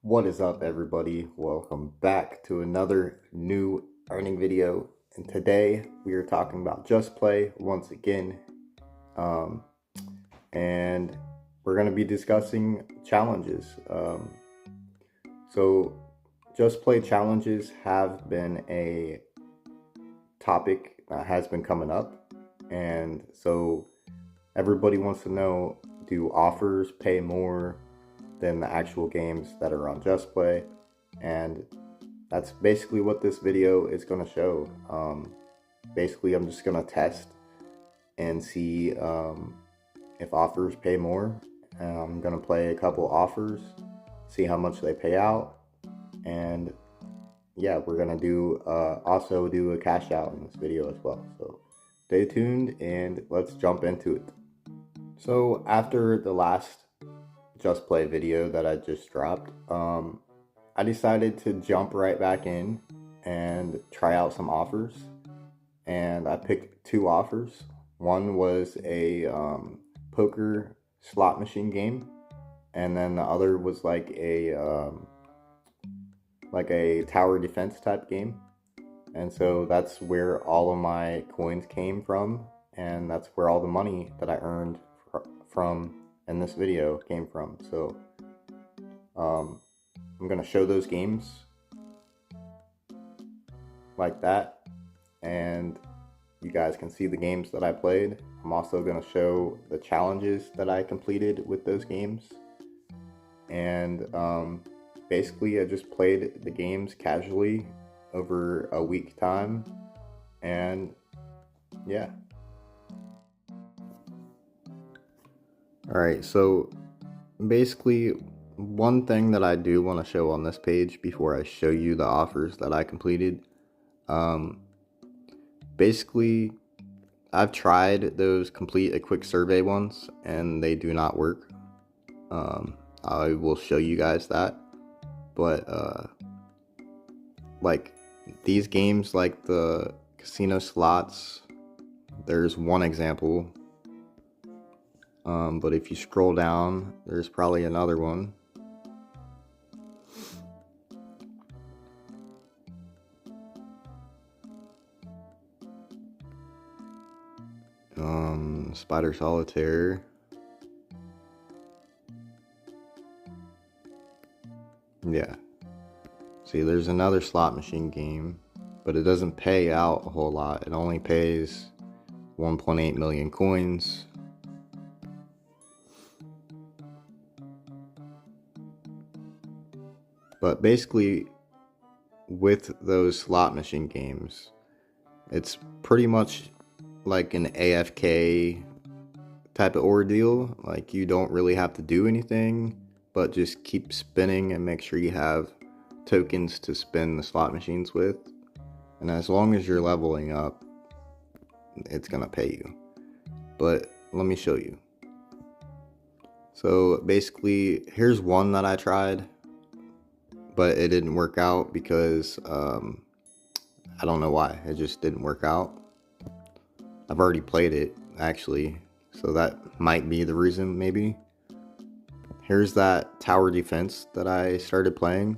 What is up, everybody? Welcome back to another new earning video. And today we are talking about JustPlay once again. And we're going to be discussing challenges. So JustPlay challenges have been a topic that has been coming up. And so everybody wants to know, do offers pay more than the actual games that are on JustPlay? And that's basically what this video is going to show. Basically, I'm just going to test and see if offers pay more. I'm going to play a couple offers, see how much they pay out, and yeah, we're going to do also do a cash out in this video as well. So stay tuned and let's jump into it. So after the last JustPlay video that I just dropped, I decided to jump right back in and try out some offers, and I picked two offers. One was a poker slot machine game, and then the other was like a tower defense type game. And so that's where all of my coins came from, and that's where all the money that I earned from in this video came from. So I'm gonna show those games like that, and you guys can see the games that I played. I'm also gonna show the challenges that I completed with those games, and basically I just played the games casually over a week time, and yeah. Alright, so basically one thing that I do want to show on this page before I show you the offers that I completed, basically I've tried those complete a quick survey ones and they do not work. I will show you guys that, but like these games, like the casino slots, there's one example. But if you scroll down, there's probably another one. Spider Solitaire. Yeah. See, there's another slot machine game, but it doesn't pay out a whole lot. It only pays 1.8 million coins. But basically, with those slot machine games, it's pretty much like an AFK type of ordeal. Like, you don't really have to do anything, but just keep spinning and make sure you have tokens to spin the slot machines with. And as long as you're leveling up, it's gonna pay you. But let me show you. So basically, here's one that I tried, but it didn't work out because I don't know why. It just didn't work out. I've already played it, actually, so that might be the reason, maybe. Here's that tower defense that I started playing,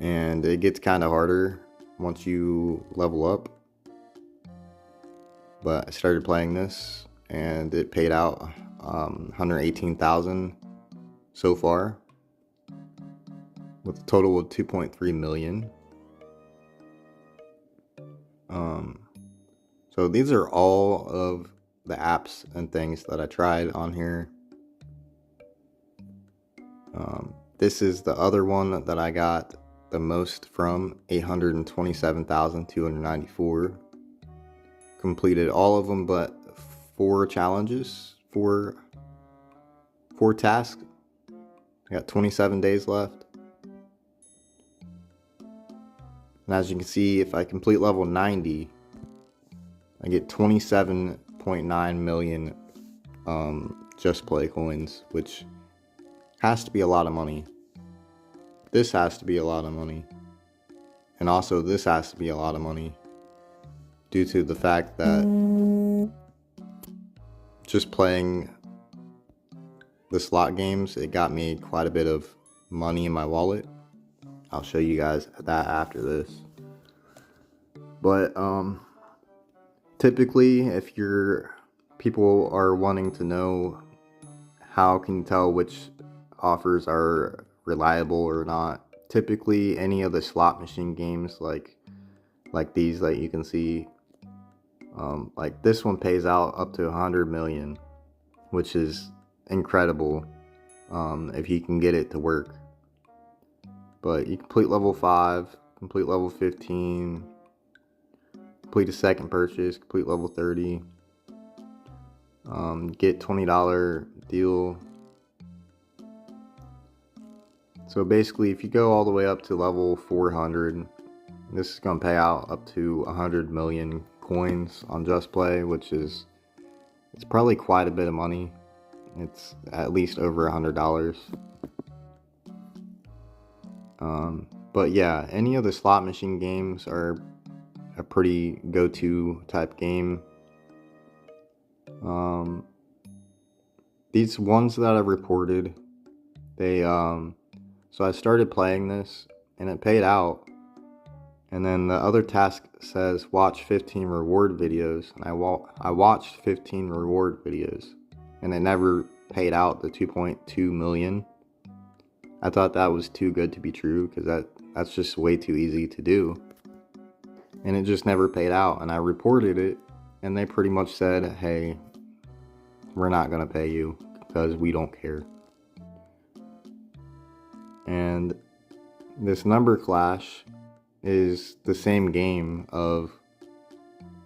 and it gets kind of harder once you level up. But I started playing this, and it paid out 118,000 so far, with a total of 2.3 million. So these are all of the apps and things that I tried on here. This is the other one that I got the most from, 827,294. Completed all of them but 4 challenges, 4 tasks. I got 27 days left. And as you can see, if I complete level 90, I get 27.9 million JustPlay coins, which has to be a lot of money. This has to be a lot of money. And also this has to be a lot of money, due to the fact that just playing the slot games, it got me quite a bit of money in my wallet. I'll show you guys that after this. But typically, if people are wanting to know how can you tell which offers are reliable or not, typically any of the slot machine games like these that you can see, like this one pays out up to 100 million, which is incredible if you can get it to work. But you complete level 5, complete level 15, complete a second purchase, complete level 30, get $20 deal. So basically, if you go all the way up to level 400, this is going to pay out up to 100 million coins on JustPlay, which is, it's probably quite a bit of money. It's at least over $100. But yeah, any of the slot machine games are a pretty go-to type game. These ones that I reported, so I started playing this and it paid out, and then the other task says watch 15 reward videos, and I watched 15 reward videos, and it never paid out the 2.2 million. I thought that was too good to be true, because that's just way too easy to do, and it just never paid out. And I reported it, and they pretty much said, hey, we're not gonna pay you because we don't care. And this number clash is the same game of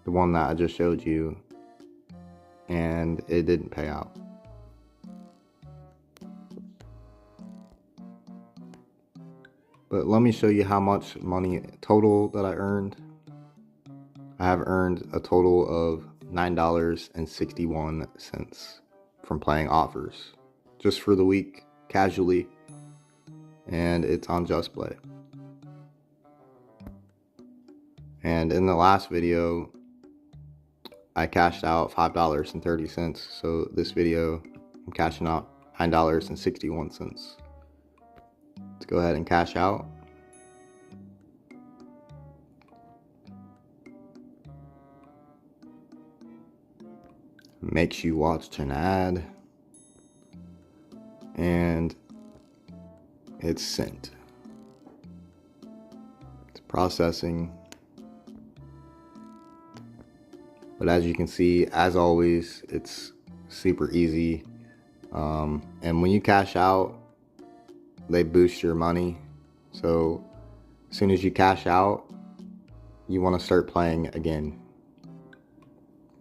the one that I just showed you, and it didn't pay out. But let me show you how much money total that I earned. I have earned a total of $9.61 from playing offers just for the week, casually, and it's on JustPlay. And in the last video, I cashed out $5.30. So this video, I'm cashing out $9.61. Let's go ahead and cash out. Makes you watch an ad, and it's sent. It's processing. But as you can see, as always, it's super easy. And when you cash out, they boost your money. So as soon as you cash out, you want to start playing again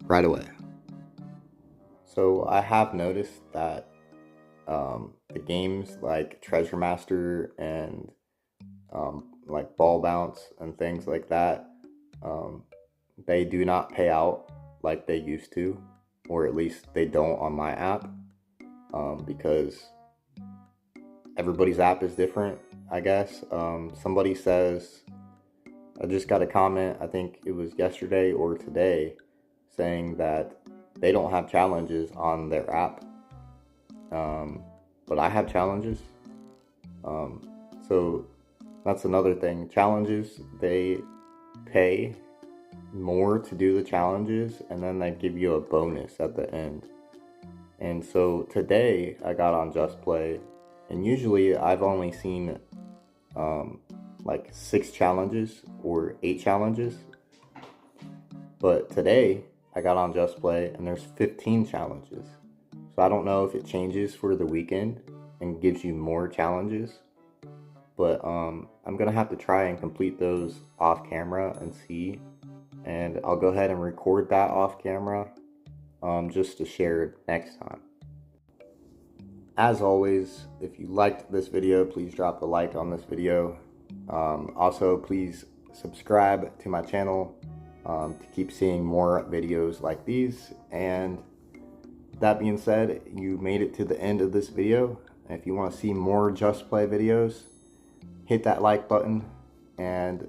right away. So I have noticed that the games like Treasure Master and like Ball Bounce and things like that, they do not pay out like they used to, or at least they don't on my app, because everybody's app is different, I guess. Somebody says, I just got a comment, I think it was yesterday or today, saying that they don't have challenges on their app, but I have challenges. So that's another thing. Challenges, they pay more to do the challenges, and then they give you a bonus at the end. And so today I got on JustPlay, and usually I've only seen like 6 challenges or 8 challenges, but today I got on JustPlay and there's 15 challenges. So I don't know if it changes for the weekend and gives you more challenges, but I'm gonna have to try and complete those off camera and see, and I'll go ahead and record that off camera just to share it next time. As always, if you liked this video, please drop a like on this video. Also, please subscribe to my channel to keep seeing more videos like these. And that being said, you made it to the end of this video. If you want to see more JustPlay videos, hit that like button, and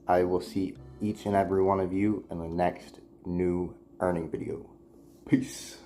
I will see each and every one of you in the next new earning video. Peace.